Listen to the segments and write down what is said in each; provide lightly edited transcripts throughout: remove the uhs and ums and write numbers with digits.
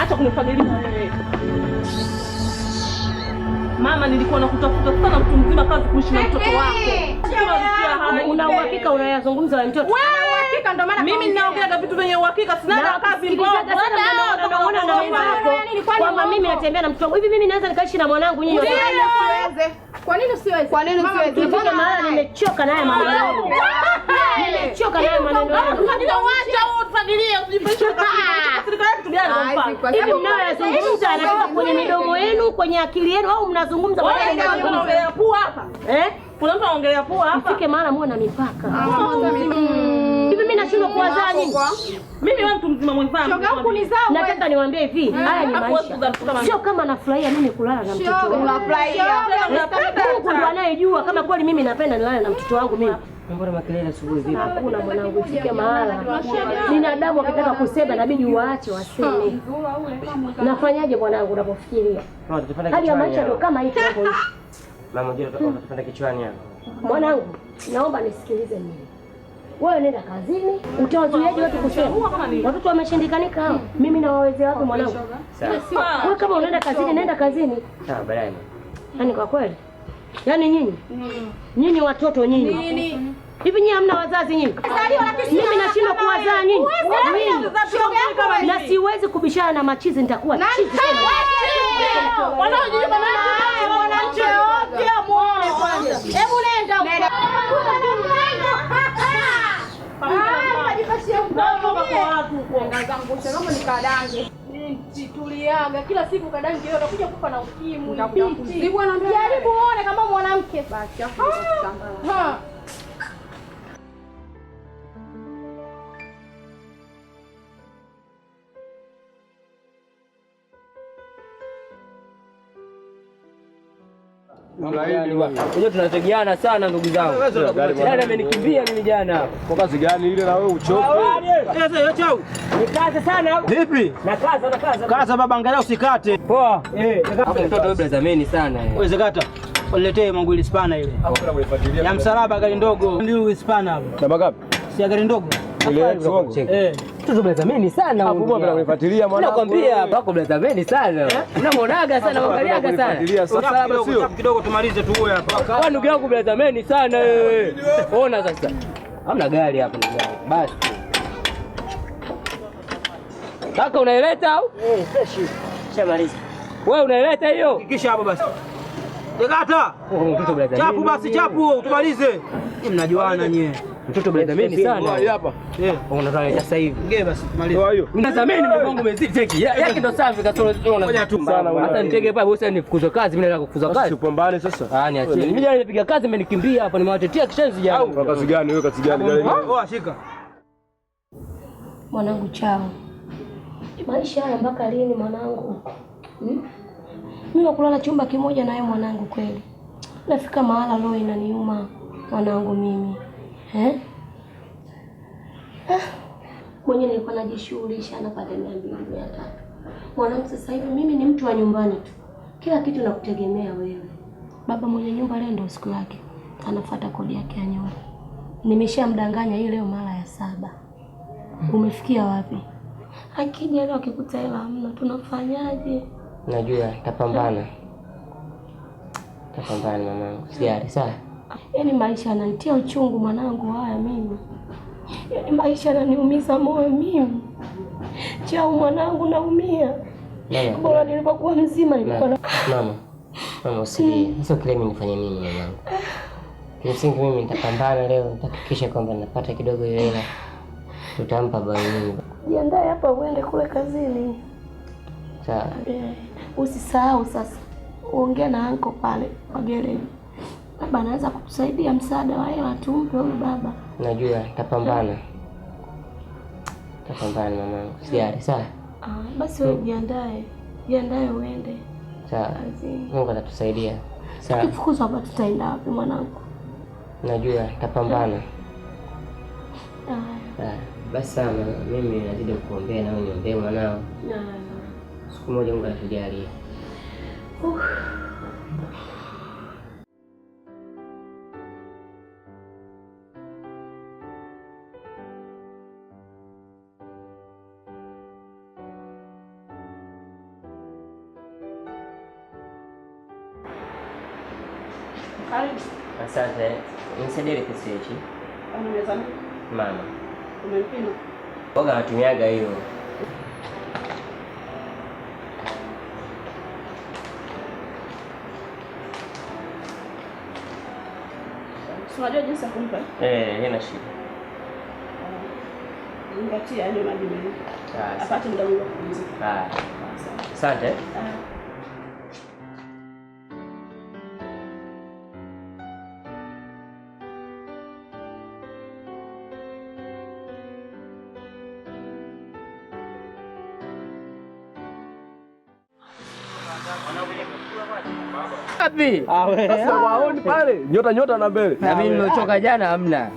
Acha kunifagilia wewe. Mama, nilikuwa nakutafuta sana mtu mzima kazi kuishi na mtoto wako. Una uhakika unayazungumza na mtoto? Wewe uhakika ndo maana mimi ninaongea vitu vyenye uhakika, sina kazi mbovu. Unaona na wenzako kwamba mimi natembea na mtoto wangu. Hivi mimi naweza nikaishi na mwanangu nyinyi? Kwa nini usiweze? Kwa nini usiweze? Mbona maana nimechoka naye maneno yangu. Nimechoka naye maneno yangu. Uacha ufagilie usijifanyishe serikali kitu gani kwa mfano? Hivi mnayozungumza anatoka kwenye midomo yenu, kwenye akili yenu au mnazungumza kwa nini unaongelea pua hapa? Kuna mtu anaongelea pua hapa. Mfike maana muone na mipaka. Hivi mimi nashindwa kuwazaa nyinyi. Mimi wewe mtu mzima mwenzangu. Shoga huku ni zao. Nataka niwaambie hivi, haya ni maisha. Sio kama nafurahia mimi kulala na mtoto wangu. Unafurahia. Mungu ndo anayejua kama kweli mimi napenda nilale na mtoto wangu mimi. Mbona makelele asubuhi vipi? Hakuna mwanangu, ifike mahala. Binadamu akitaka kusema inabidi uwaache waseme. Nafanyaje mwanangu unapofikiria? Hali ya maisha ndo kama hii tunavyoishi. Mama unajua utapanda kichwani hapo. Mwanangu, naomba nisikilize mimi. Wewe nenda kazini, utawazuiaje watu kusema? Watoto wameshindikanika hao. Mimi nawawezea wapi mwanangu? Sawa. Wewe kama unaenda kazini, nenda kazini. Sawa baadaye. Yaani kwa kweli. Yaani nyinyi. Nyinyi watoto nyinyi. Hivi nyinyi hamna wazazi nyinyi? Mimi nashindwa kuwazaa nyinyi. Na siwezi kubishana na machizi, nitakuwa chizi tena. Wanaojua wananchi wote muone kwanza. Hebu nenda huko. Tuliaga kila siku kadangi leo utakuja kufa na ukimwi. Jaribu uone kama mwanamke. Basi hapo. Unajua tunategeana sana ndugu zangu. Jana amenikimbia mimi jana. Kwa kazi gani ile na wewe uchoke? Sasa hiyo chao. Nikaze sana. Vipi? Nakaza. Kaza baba, angalia usikate. Poa. Hapo mtoto wewe zameni sana. Wewe zakata. Uniletee manguli spana ile. Ya msalaba gari ndogo. Ndio spana hapo. Namba ngapi? Si gari ndogo. Ile zongo. Mtoto bla zameni sana. Hapo bwana unanifuatilia mwanangu. Nakwambia hapa bla zameni sana. Unamuonaga sana, unaangaliaga sana. Msalaba sio kidogo, tumalize tu wewe hapa. Kwa ndugu yangu bla zameni sana wewe. Ona sasa. Hamna gari hapa ndugu yangu. Basi. Kaka unaileta au? Fresh. Shamaliza. Wewe unaileta hiyo? Kisha hapo basi. Dekata. Mtoto bla zameni. Chapu basi, chapu tumalize. Mnajuana nyewe. Mtoto bla zameni sana. Hapa. Unataka sasa hivi. Ngee basi tumalize. Kwa hiyo. Mna zameni mdogo wangu umezidi teki. Yake ndo safi kasoro unaona. Ngoja tu sana wewe. Hata nitege pale wewe nifukuzwe kazi, mimi nataka kufukuzwa kazi. Usipambane sasa. Niachie. Mimi jana nilipiga kazi mmenikimbia hapa, nimewatetea kishenzi jana. Kwa kazi gani wewe, kazi gani? Shika. Mwanangu chao. Maisha haya mpaka lini mwanangu? Mimi nakulala chumba kimoja na wewe mwanangu kweli. Nafika mahala roho inaniuma mwanangu mimi. Mwenye nilikuwa najishughulisha napata 200 300. Mwanangu sasa hivi mimi ni mtu wa nyumbani tu. Kila kitu nakutegemea wewe. Baba mwenye nyumba leo ndio siku yake. Anafuata kodi yake ya nyumba. Nimeshamdanganya hii leo mara ya 7. Umefikia wapi? Akija leo akikuta hela hamna, tunafanyaje? Najua tapambana. Tapambana mamangu. Sijali sawa. Yaani maisha yananitia uchungu mwanangu haya mimi. Yaani maisha yananiumiza moyo mimi. Chao mwanangu naumia. Bora nilipokuwa mzima nilikuwa na Mama usilie. Sasa kile mimi nifanye nini mamangu? Kimsingi mimi nitapambana leo, nitahakikisha kwamba napata kidogo ile hela. Tutampa baba mimi. Jiandae hapa uende kule kazini. Sawa. Usisahau sasa. Ongea na anko pale kwa gereji. Baba anaweza kukusaidia msaada wa hela tumpe huyu baba. Najua tapambana. Tapambana mamangu. Sijali sawa? Basi wewe jiandae. Jiandae uende. Sawa. Mungu atatusaidia. Sawa. Tukifukuzwa hapa tutaenda wapi mwanangu? Najua tapambana. Basi sana mimi nazidi kukuombea na wewe niombee mwanao. Siku moja Mungu atakujalia. Karibu. Asante. Nisaidie pesa hichi. Unaweza nini? Mama. Umempima? Boga natumiaga hiyo. Unajua jinsi ya kumpa? Haina shida. Zingatia yale maji mengi. Apate muda mwingi wa kupumzika. Asante. Wapi? Sasa waoni pale nyota na mbele. Na mimi nimechoka jana hamna.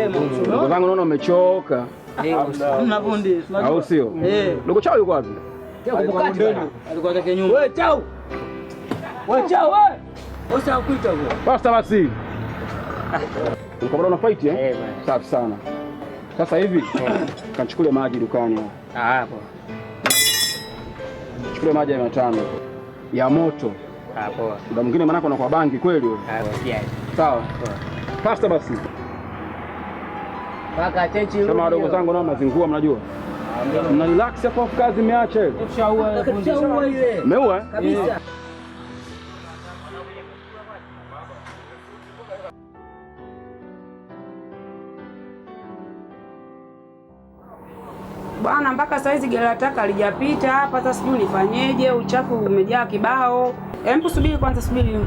Ndugu zangu naona umechoka. Hamna fundi. Au sio? Ndugu chao yuko wapi? Alikuwa kake nyumba. Wewe chao. Usakuita huko. Basta basi. Uko bado una fight eh? Safi sana. Sasa hivi kanchukulie maji dukani hapo. Hapo. Chukua maji ya 500 ya moto. Hapo. Muda mwingine manako unakuwa bangi kweli wewe. Sawa. Basta basi. Paka chechi. Kama wadogo zangu nao mnazingua mnajua. Mna relax hapo kazi imeacha ile. Ushaua fundi. Ile. Umeua Kabisa. Bwana, mpaka saizi gari la taka halijapita hapa. Sasa sijui nifanyeje, uchafu umejaa kibao. Hebu subiri kwanza, subiri.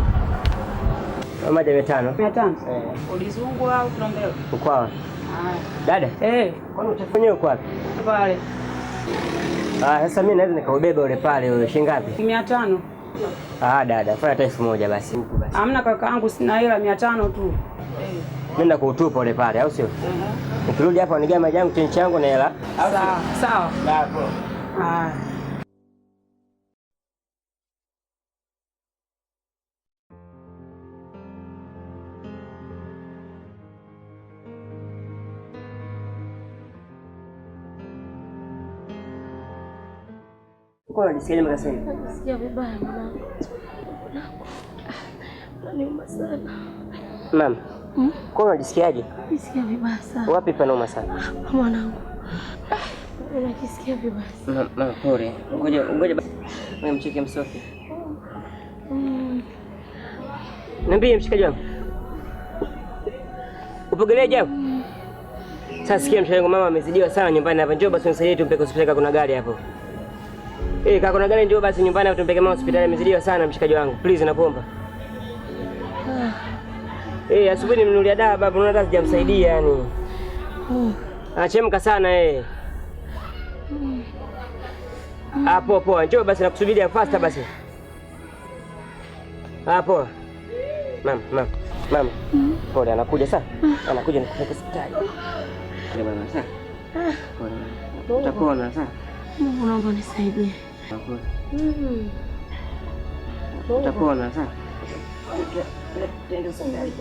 Maji 500. 500. Ulizungwa au tunambele? Ukwawa. Dada? Kwani utafanya uko wapi? Pale. Sasa mimi naweza nikaubeba ule pale ule shilingi ngapi? 500. Dada, fanya hata 1000 basi. Hamna kakaangu, sina hela, 500 tu. Nenda kuutupa ule pale, au sio? Ukirudi hapa nigae maji yangu chenchi yangu na hela. Sawa, sawa. Hapo. Uko unajisikia mkasema? Najisikia vibaya mwanangu. Unaniuma sana. Mama. Kwa unajisikiaje? Najisikia vibaya sana. Wapi panauma sana? Mwanangu. Najisikia vibaya sana. Mama, pole. Ngoja wewe mcheke Msofi. Niambie mshikaji wangu. Upogelea jambo? Sasa sikia mshikaji wangu, mama amezidiwa sana nyumbani hapa. Njoo basi unisaidie tumpeke hospitali, kuna gari hapo. Kaka kuna gari, njoo basi nyumbani hapo tumpeke mama hospitali, amezidiwa sana mshikaji wangu. Please nakuomba. Asubuhi nimnunulia dawa baba, unaona hata sijamsaidia yani. Anachemka sana Hapo poa, njoo basi nakusubiria faster basi. Poa. Mama. Pole, anakuja sasa. Anakuja nikupeleke hospitali. Ndio baba sasa. Pole. Utapona sasa. Mungu naomba nisaidie. Utapona sasa. Tende hospitali.